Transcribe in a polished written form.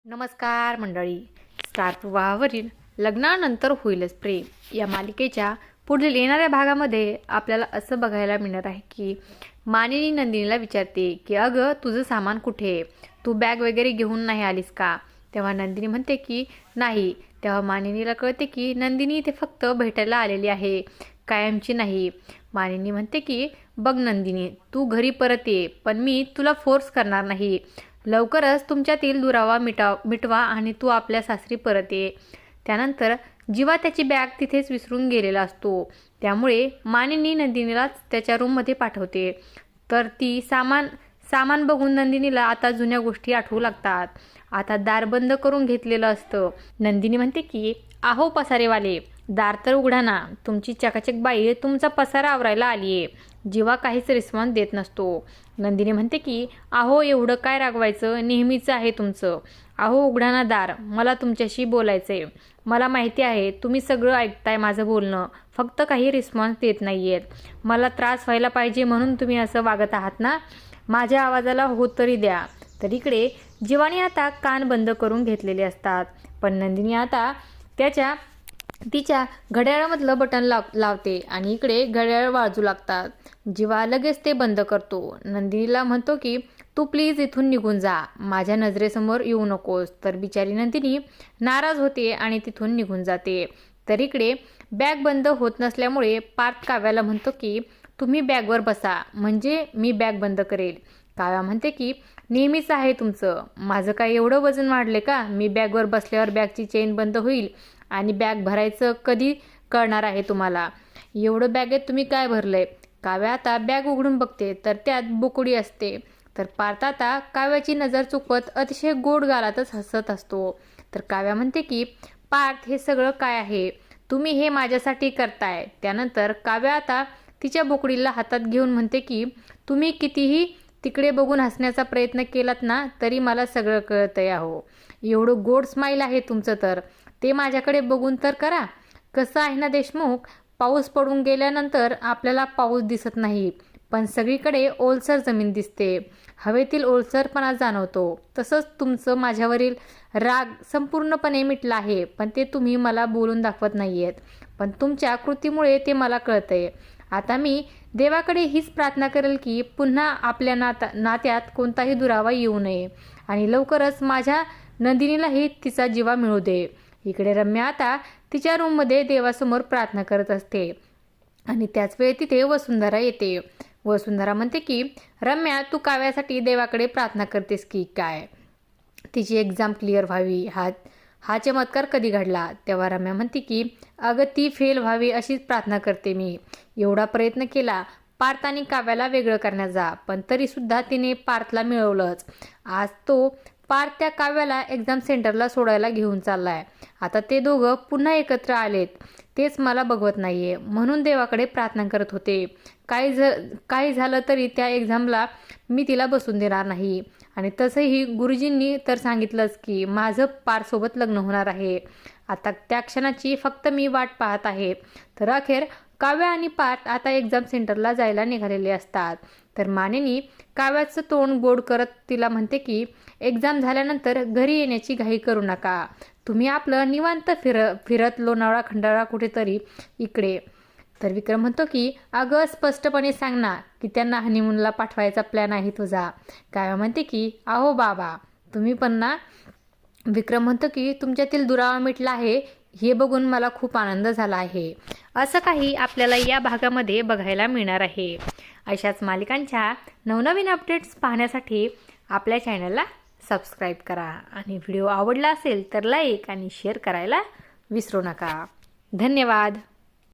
नमस्कार मंडळी. स्टार प्रवाहावरील लग्नानंतर होईलच प्रेम या मालिकेच्या पुढील येणाऱ्या भागामध्ये आपल्याला असं बघायला मिळणार आहे की मानिनी नंदिनीला विचारते की अगं तुझं सामान कुठे, तू बॅग वगैरे घेऊन नाही आलीस का. तेव्हा नंदिनी म्हणते की नाही. तेव्हा मानिनीला कळते की नंदिनी इथे फक्त भेटायला आलेली आहे, कायमची नाही. मानिनी म्हणते की बघ नंदिनी, तू घरी परत ये, पण मी तुला फोर्स करणार नाही. लवकरच तुमच्यातील दुरावा मिटवा आणि तू आपल्या सासरी परत ये. त्यानंतर जीवा त्याची बॅग तिथेच विसरून गेलेला असतो. त्यामुळे मानिनी नंदिनीलाच त्याच्या रूममध्ये पाठवते. तर ती सामान बघून नंदिनीला आता जुन्या गोष्टी आठवू लागतात. आता दार बंद करून घेतलेलं असतं. नंदिनी म्हणते की आहो पसारेवाले, दार तर उघडा ना, तुमची चकाचक बाई तुमचा पसारा आवरायला आलीये. जीवा काहीच रिस्पॉन्स देत नसतो. नंदिनी म्हणते की अहो एवढं काय रागवायचं, नेहमीचं आहे तुमचं. अहो उघडा ना दार, मला तुमच्याशी बोलायचंय. मला माहिती आहे तुम्ही सगळं ऐकताय माझं बोलणं, फक्त काही रिस्पॉन्स देत नाहीयेत. मला त्रास व्हायला पाहिजे म्हणून तुम्ही असं वागत आहात ना. माझ्या आवाजाला हो तरी द्या. तर इकडे जीवाने आता कान बंद करून घेतलेले असतात. पण नंदिनी आता तिच्या घड्याळामधलं बटन लावते आणि इकडे घड्याळ वाजू लागतात. जीवा लगेच ते बंद करतो. नंदिनीला म्हणतो की तू प्लीज इथून निघून जा, माझ्या नजरेसमोर येऊ नकोस. तर बिचारी नंदिनी नाराज होते आणि तिथून निघून जाते. तर इकडे बॅग बंद होत नसल्यामुळे पार्थ काव्याला म्हणतो की तुम्ही बॅगवर बसा, म्हणजे मी बॅग बंद करेल. काव्या म्हणते की नेहमीच आहे तुमचं, माझं काय एवढं वजन वाढले का, मी बॅगवर बसल्यावर बॅगची चेन बंद होईल आणि बॅग भरायचं कधी कळणार आहे तुम्हाला. एवढं बॅगेत तुम्ही काय भरलंय. काव्या आता बॅग उघडून बघते तर त्यात बुकडी असते. तर पार्थ आता काव्याची नजर चुकवत अतिशय गोड गालातच हसत असतो. तर काव्या म्हणते की पार्थ हे सगळं काय आहे, तुम्ही हे माझ्यासाठी करताय. त्यानंतर काव्या आता तिच्या बोकडीला हातात घेऊन म्हणते की तुम्ही कितीही तिकडे बघून हसण्याचा प्रयत्न केलात ना तरी मला सगळं कळतंय. अहो एवढं गोड स्माईल आहे तुमचं, तर ते माझ्याकडे बघून तर करा. कसं आहे ना देशमुख, पाऊस पडून गेल्यानंतर आपल्याला पाऊस दिसत नाही, पण सगळीकडे ओलसर जमीन दिसते, हवेतील ओलसरपणा जाणवतो. तसंच तुमचं माझ्यावरील राग संपूर्णपणे मिटला आहे, पण ते तुम्ही मला बोलून दाखवत नाहीयेत, पण तुमच्या कृतीमुळे ते मला कळतंय. आता मी देवाकडे हीच प्रार्थना करेल की पुन्हा आपल्या नात्यात कोणताही दुरावा येऊ नये आणि लवकरच माझ्या नंदिनीलाही तिचा जीवा मिळू दे. इकडे रम्या आता तिच्या रूममध्ये देवासमोर प्रार्थना करत असते आणि त्याच वेळी तिथे वसुंधरा येते. वसुंधरा म्हणते की रम्या, तू काव्यासाठी देवाकडे प्रार्थना करतेस की काय, तिची एक्झाम क्लिअर व्हावी, हा चमत्कार कधी घडला. तेव्हा रम्या म्हणते की अगं ती फेल व्हावी अशीच प्रार्थना करते मी. एवढा प्रयत्न केला पार्थ आणि काव्याला वेगळं करण्याचा, पण तरीसुद्धा तिने पार्थला मिळवलंच. आज तो पार्थ त्या काव्याला एक्झाम सेंटरला सोडायला घेऊन चाललाय. आता ते दोघं पुन्हा एकत्र आलेत, तेच मला बघवत नाहीये, म्हणून देवाकडे प्रार्थना करत होते. काही झालं तरी त्या एक्झामला मी तिला बसून देणार नाही. आणि तसंही गुरुजींनी तर सांगितलंच की माझं पार्थसोबत लग्न होणार आहे. आता त्या क्षणाची फक्त मी वाट पाहत आहे. तर अखेर काव्या आणि पार्थ आता एक्झाम सेंटरला जायला निघालेले असतात. तर मानिनी काव्याचं तोंड गोड करत तिला म्हणते की एक्झाम झाल्यानंतर घरी येण्याची घाई करू नका, तुम्ही आपलं निवांत फिरत लोणावळा खंडाळा कुठेतरी इकडे. तर विक्रम म्हणतो की अगं स्पष्टपणे सांग ना की त्यांना हनीमूनला पाठवायचा प्लॅन आहे तुझा. काव्या म्हणते की अहो बाबा तुम्ही पण ना. विक्रम म्हणतो की तुमच्यातील दुरावा मिटला आहे, हे बघून मला खूप आनंद झाला आहे. असं काही आपल्याला या भागामध्ये बघायला मिळणार आहे. अशाच मालिकांच्या नवनवीन अपडेट्स पाहण्यासाठी आपल्या चॅनलला सबस्क्राईब करा आणि व्हिडिओ आवडला असेल तर लाईक आणि शेअर करायला विसरू नका. धन्यवाद.